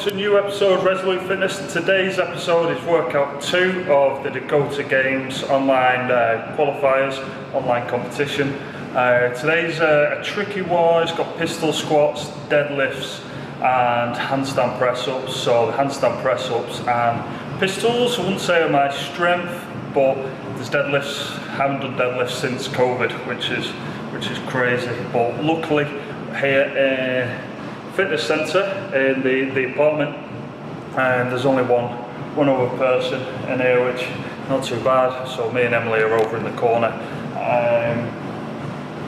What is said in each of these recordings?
to a new episode of Resolute Fitness. Today's episode is workout 2 of the Dakota Games online qualifiers, online competition. Today's a tricky one. It's got pistol squats, deadlifts and handstand press ups. So the handstand press ups and pistols, I wouldn't say are my strength, but there's deadlifts. Haven't done deadlifts since COVID, which is crazy. But luckily here fitness centre in the apartment, and there's only one other person in here, which not too bad. So me and Emily are over in the corner,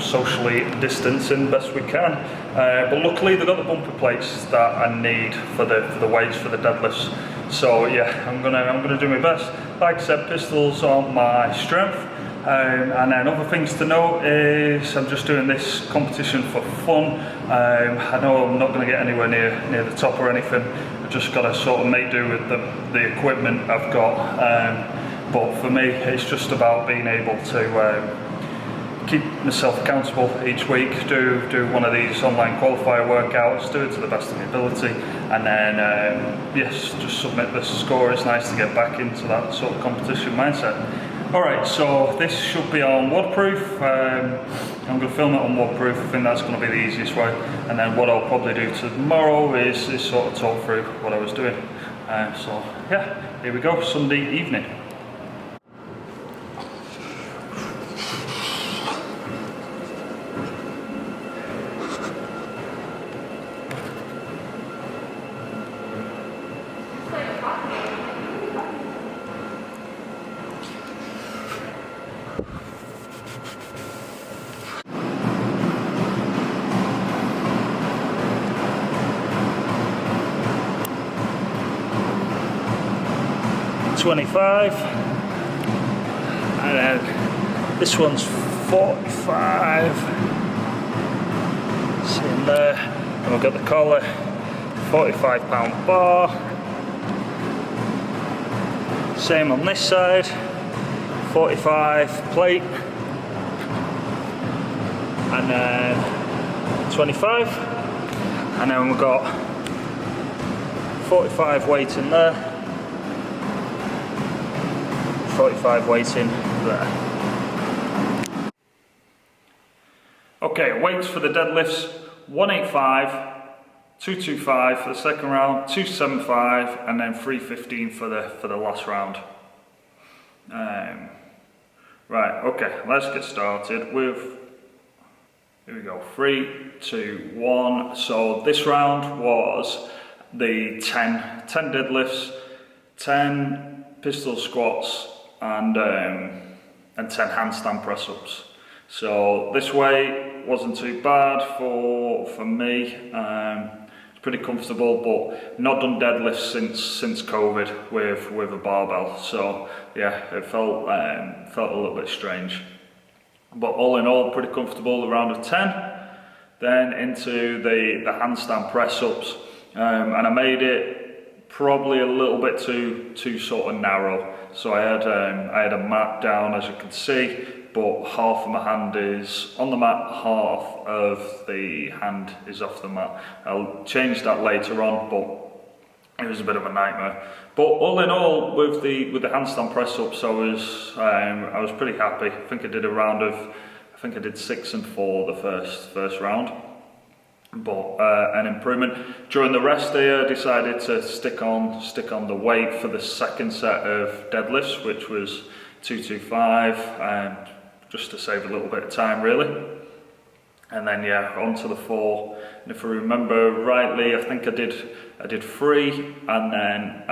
socially distancing best we can. But luckily they've got the bumper plates that I need for the weights for the deadlifts. So yeah, I'm gonna do my best. Like I said, pistols aren't my strength. And then other things to note is I'm just doing this competition for fun. I know I'm not going to get anywhere near the top or anything. I've just got to sort of make do with the equipment I've got. But for me, it's just about being able to keep myself accountable each week. Do one of these online qualifier workouts, do it to the best of my ability, and then yes, just submit the score. It's nice to get back into that sort of competition mindset. Alright, so this should be on waterproof. I'm going to film it on waterproof. I think that's going to be the easiest way. And then what I'll probably do tomorrow is sort of talk through what I was doing. So yeah, here we go, Sunday evening. $25, and then this one's 45. See in there, and we've got the collar, 45-pound bar. Same on this side, 45 plate, and then 25, and then we've got 45 weight in there. 45 weight in there. Okay, weights for the deadlifts: 185, 225 for the second round, 275, and then 315 for the last round. Right, okay, let's get started with, here we go, 3, 2, 1. So this round was the 10 deadlifts, 10 pistol squats, and 10 handstand press ups. So this weight wasn't too bad for me. It's pretty comfortable, but not done deadlifts since COVID with a barbell. So yeah, it felt a little bit strange. But all in all, pretty comfortable. The round of 10, then into the handstand press ups, and I made it probably a little bit too sort of narrow. So I had a mat down, as you can see, but half of my hand is on the mat, half of the hand is off the mat. I'll change that later on, but it was a bit of a nightmare. But all in all, with the handstand press ups, I was pretty happy. I think I did a round of, I think I did 6 and 4 the first round. But an improvement. During the rest day, I decided to stick on the weight for the second set of deadlifts, which was 225, just to save a little bit of time really. And then yeah, on to the 4. And if I remember rightly, I think I did 3, and then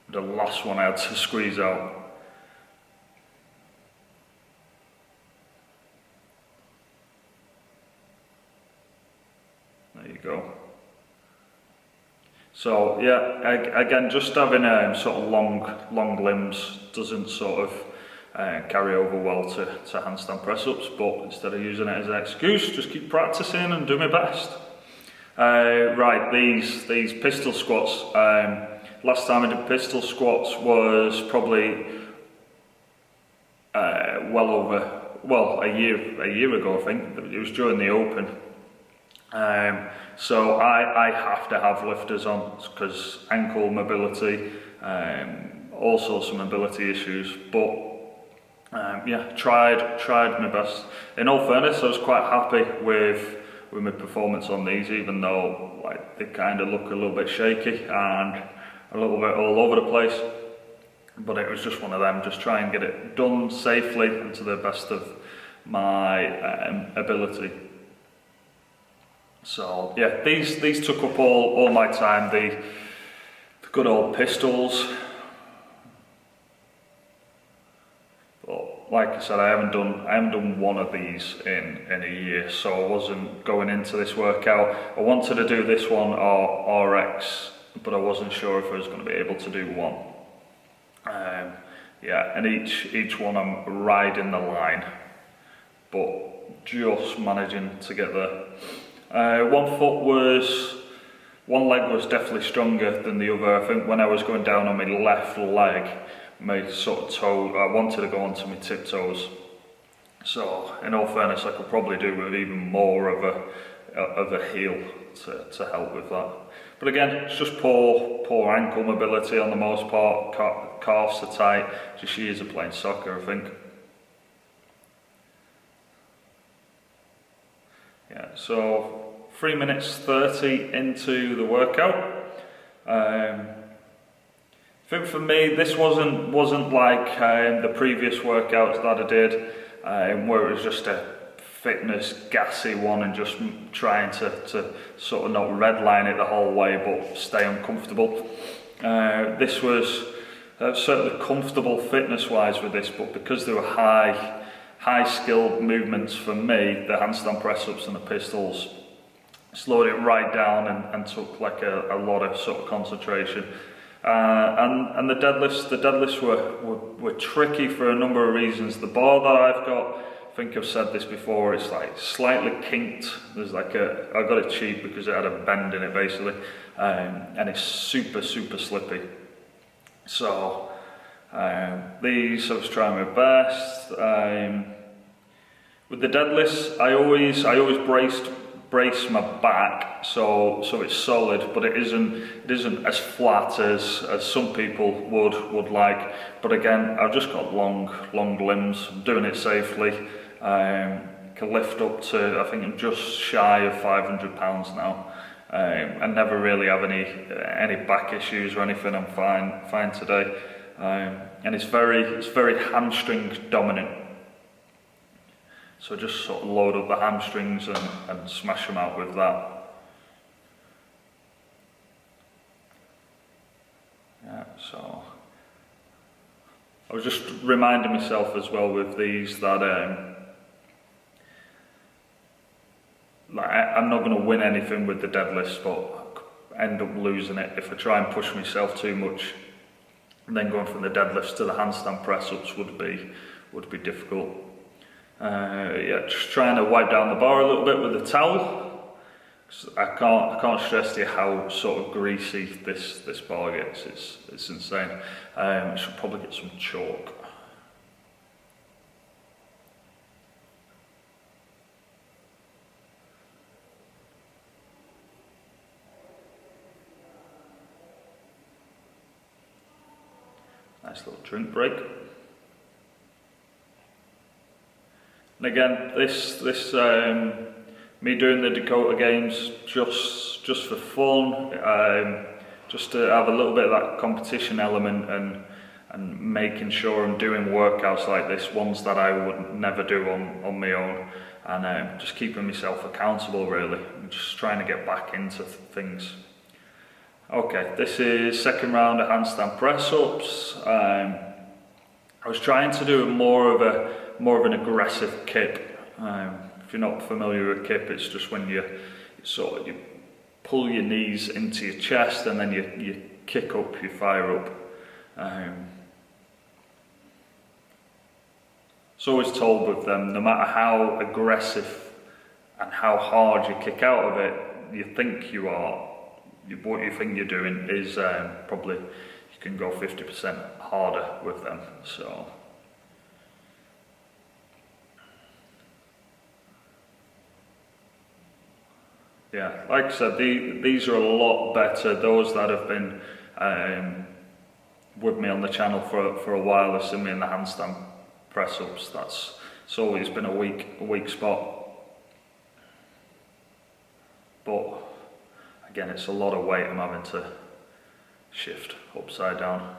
the last one I had to squeeze out. There you go. So yeah, again, just having sort of long limbs doesn't sort of carry over well to handstand press ups, but instead of using it as an excuse, just keep practicing and do my best. Right, these pistol squats. Last time I did pistol squats was probably a year ago, I think. It was during the Open. So I have to have lifters on because ankle mobility, all sorts of mobility issues. But yeah, tried my best. In all fairness, I was quite happy with my performance on these, even though like they kind of look a little bit shaky and a little bit all over the place. But it was just one of them, just try and get it done safely and to the best of my ability. So yeah, these took up all my time. The good old pistols. But like I said, I haven't done one of these in a year, so I wasn't going into this workout. I wanted to do this one or RX, but I wasn't sure if I was going to be able to do one. Yeah, and each one I'm riding the line, but just managing to get there. One leg was definitely stronger than the other. I think when I was going down on my left leg, my sort of toe, I wanted to go onto my tiptoes. So in all fairness, I could probably do with even more of a heel to help with that. But again, it's just poor ankle mobility on the most part. Calves are tight, just years of playing soccer, I think. Yeah, so 3 minutes 30 into the workout. I think for me, this wasn't like the previous workouts that I did, where it was just a fitness gassy one and just trying to sort of not redline it the whole way but stay uncomfortable. This was certainly comfortable fitness wise with this, but because they were high skilled movements for me, the handstand press ups and the pistols slowed it right down and took like a lot of sort of concentration. And the deadlifts were tricky for a number of reasons. The bar that I've got, I think I've said this before, it's like slightly kinked. There's like I got it cheap because it had a bend in it basically, and it's super slippy. So these I was trying my best. With the deadlifts, I always brace my back so it's solid, but it isn't as flat as some people would like. But again, I've just got long limbs. I'm doing it safely. Can lift up to, I think I'm just shy of 500 pounds now. I never really have any back issues or anything. I'm fine today. And it's very hamstring dominant. So just sort of load up the hamstrings and smash them out with that. Yeah, so I was just reminding myself as well with these that I'm not going to win anything with the deadlifts, but I end up losing it if I try and push myself too much. And then going from the deadlifts to the handstand press ups would be difficult. Yeah, just trying to wipe down the bar a little bit with a towel. I can't stress to you how sort of greasy this bar gets. It's insane. I should probably get some chalk. Nice little drink break. And again, this me doing the Dakota games just for fun, just to have a little bit of that competition element and making sure I'm doing workouts like this, ones that I would never do on my own, and just keeping myself accountable really, and just trying to get back into things. Okay, this is second round of handstand press ups. I was trying to do more of an aggressive kip. If you're not familiar with kip, it's just when you pull your knees into your chest and then you kick up, you fire up. It's always told with them, no matter how aggressive and how hard you kick out of it, you think you are, what you think you're doing is probably, you can go 50% harder with them. So Yeah, like I said, these are a lot better. Those that have been with me on the channel for a while have seen me in the handstand press-ups. It's always been a weak spot. But again, it's a lot of weight I'm having to shift upside down.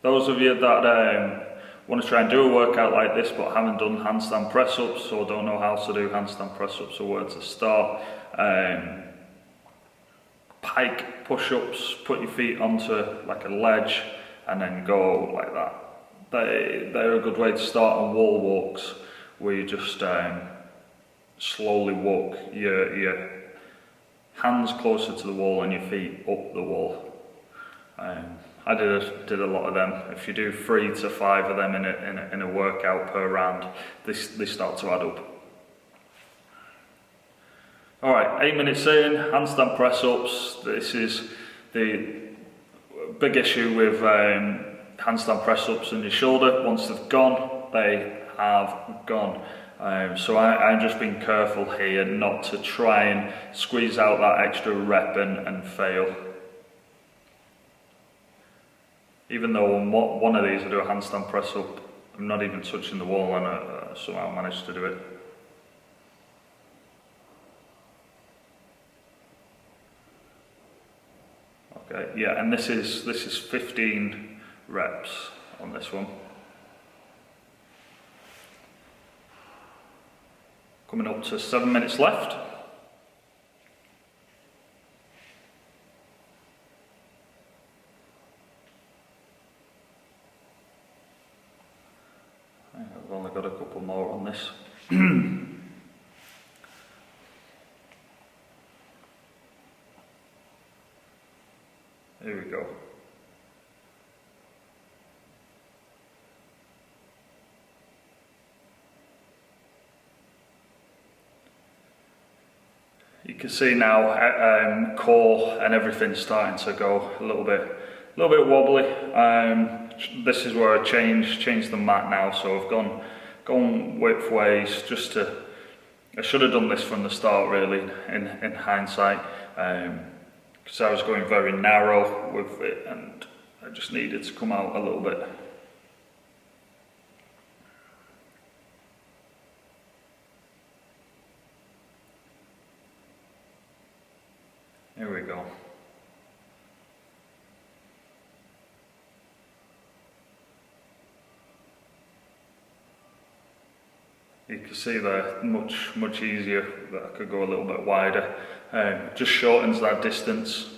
Those of you that want to try and do a workout like this but haven't done handstand press-ups or don't know how to do handstand press-ups or where to start, pike push-ups, put your feet onto like a ledge and then go like that. They're a good way to start on wall walks, where you just slowly walk your hands closer to the wall and your feet up the wall. I did a lot of them. If you do 3 to 5 of them in a workout per round, they start to add up. Alright, 8 minutes in, handstand press-ups. This is the big issue with handstand press-ups in your shoulder. Once they've gone, they have gone. So I'm just being careful here not to try and squeeze out that extra rep and fail. Even though on one of these I do a handstand press up, I'm not even touching the wall and I somehow managed to do it. Okay, yeah, and this is 15 reps on this one. Coming up to 7 minutes left. I've only got a couple more on this. Here we go. You can see now core and everything's starting to go a little bit wobbly. This is where I changed the mat now, so I've gone width ways just to. I should have done this from the start really in hindsight, because I was going very narrow with it and I just needed to come out a little bit. Here we go. You can see there, much easier that I could go a little bit wider. Just shortens that distance.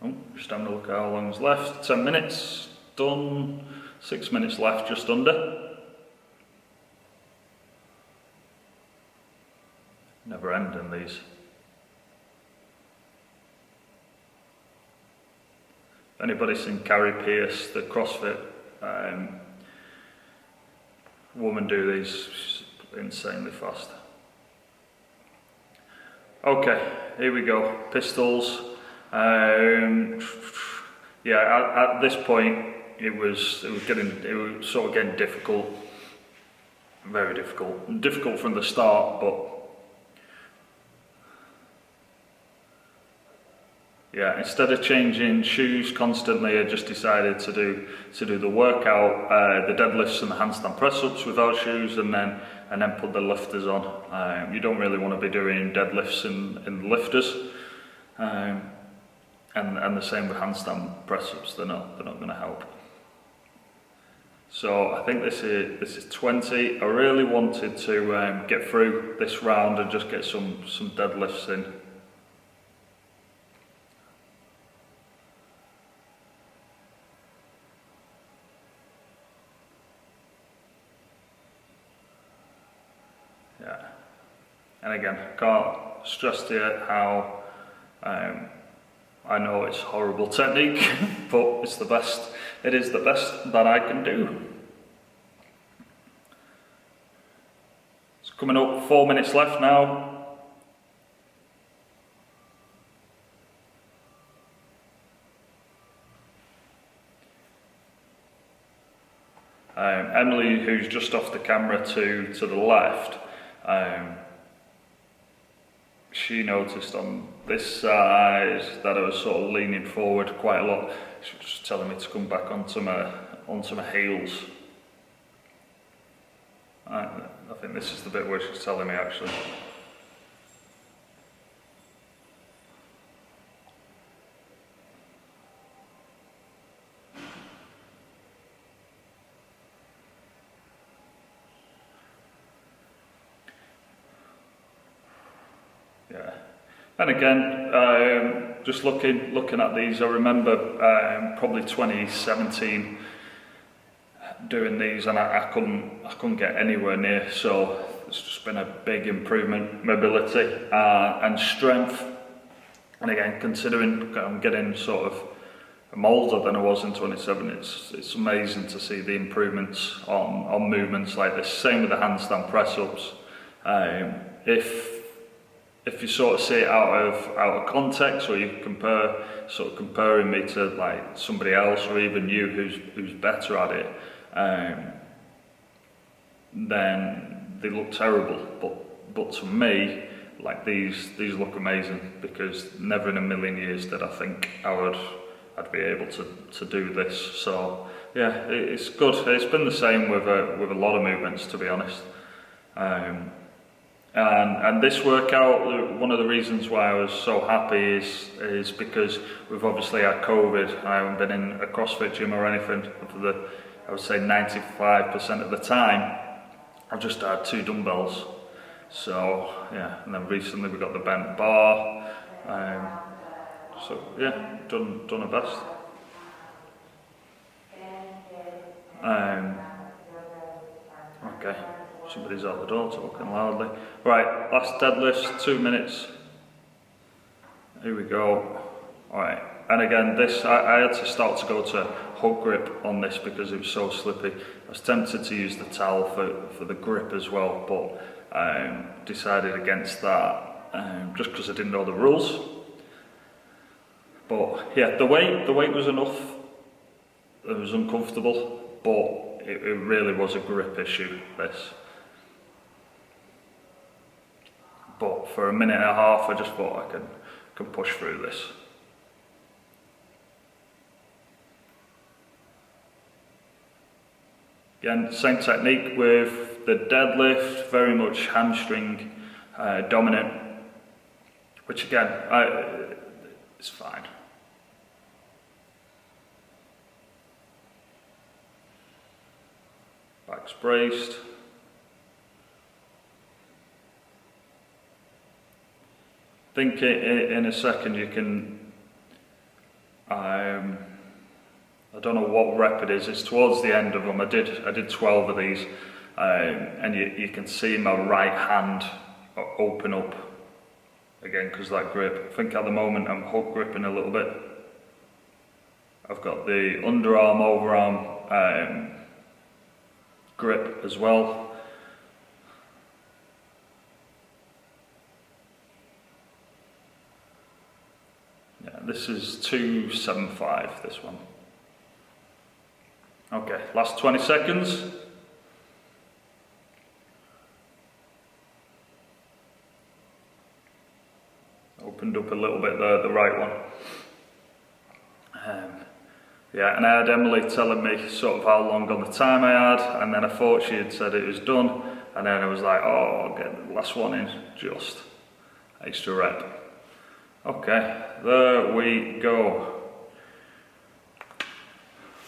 Oh, just having a look at how long's left. 10 minutes, done. 6 minutes left, just under. Never ending these. If anybody's seen Carrie Pierce, the CrossFit woman, do these insanely fast. Okay, here we go. Pistols. Yeah, at this point it was sort of getting difficult. Very difficult. Difficult from the start, but yeah, instead of changing shoes constantly, I just decided to do the workout, the deadlifts and the handstand press-ups without shoes, and then put the lifters on. You don't really want to be doing deadlifts in lifters, and the same with handstand press-ups. They're not going to help. So I think this is 20. I really wanted to get through this round and just get some deadlifts in. Yeah, and again, can't stress to you how I know it's horrible technique, but it's the best. It is the best that I can do. It's coming up 4 minutes left now. Emily, who's just off the camera to the left, she noticed on this side that I was sort of leaning forward quite a lot. She was just telling me to come back onto my heels. I think this is the bit where she's telling me actually. Yeah, and again, just looking at these, I remember probably 2017 doing these, and I couldn't get anywhere near. So it's just been a big improvement, mobility and strength. And again, considering I'm getting sort of older than I was in 27, it's amazing to see the improvements on movements like this. Same with the handstand press ups. If you sort of see it out of context, or you comparing me to like somebody else, or even you who's better at it, then they look terrible. But to me, like these look amazing, because never in a million years did I think I'd be able to do this. So yeah, it's good. It's been the same with a lot of movements, to be honest. And this workout, one of the reasons why I was so happy is because we've obviously had COVID. I haven't been in a CrossFit gym or anything for I would say 95% of the time. I've just had 2 dumbbells. So yeah, and then recently we got the bent bar. So yeah, done our best. Okay. Somebody's out the door talking loudly. Right, last deadlifts, 2 minutes. Here we go. Alright, and again, this, I had to start to go to hook grip on this because it was so slippy. I was tempted to use the towel for the grip as well, but decided against that just because I didn't know the rules. But yeah, the weight was enough. It was uncomfortable, but it really was a grip issue, this. But for a minute and a half, I just thought I can push through this. Again, same technique with the deadlift, very much hamstring dominant, which again, is fine. Back's braced. I think in a second you can, I don't know what rep it is, it's towards the end of them. I did 12 of these, and you can see my right hand open up again because that grip. I think at the moment I'm hook gripping a little bit. I've got the underarm, overarm grip as well. Yeah, this is 275, this one. Okay, last 20 seconds. Opened up a little bit there, the right one. Yeah, and I had Emily telling me sort of how long on the time I had, and then I thought she had said it was done, and then I was like, oh, I'll get the last one in, just extra rep. Okay, there we go.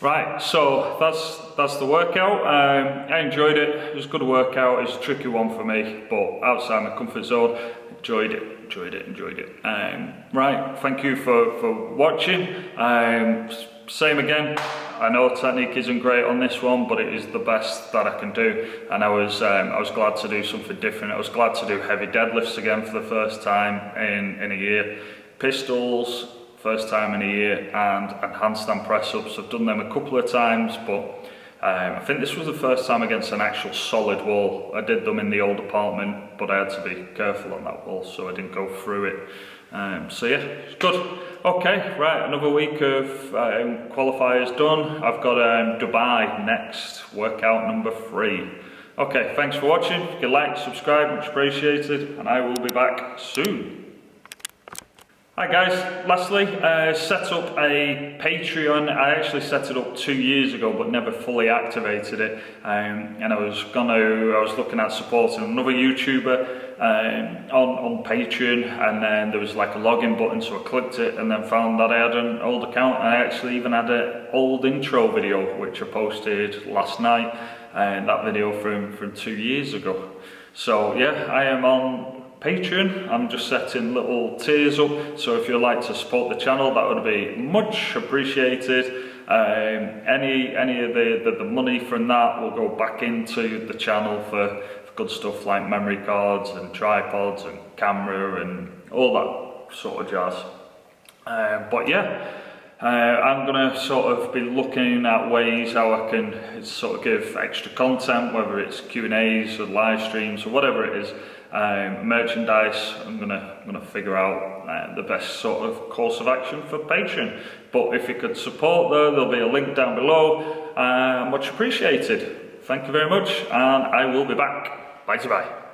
Right, so that's the workout. I enjoyed it. It was a good workout. It was a tricky one for me, but outside my comfort zone, enjoyed it. Right, thank you for watching. Same again. I know technique isn't great on this one, but it is the best that I can do. And I was glad to do something different. I was glad to do heavy deadlifts again for the first time in a year. Pistols, first time in a year, and handstand press ups. I've done them a couple of times, but I think this was the first time against an actual solid wall. I did them in the old apartment, but I had to be careful on that wall so I didn't go through it. So yeah, it's good. Okay, right, another week of qualifiers done. I've got Dubai next, workout number 3. Okay, thanks for watching. If you can like, subscribe, much appreciated, and I will be back soon. Hi guys, lastly, set up a Patreon. I actually set it up 2 years ago but never fully activated it, and I was looking at supporting another YouTuber on Patreon, and then there was like a login button, so I clicked it and then found that I had an old account. I actually even had an old intro video which I posted last night, and that video from 2 years ago. So yeah, I am on Patreon. I'm just setting little tiers up, so if you'd like to support the channel, that would be much appreciated. Any of the money from that will go back into the channel for good stuff like memory cards and tripods and camera and all that sort of jazz. But yeah, I'm gonna sort of be looking at ways how I can sort of give extra content, whether it's Q&As or live streams or whatever it is. Merchandise, I'm gonna figure out the best sort of course of action for Patreon. But if you could support there'll be a link down below. Much appreciated. Thank you very much, and I will be back. Bye bye.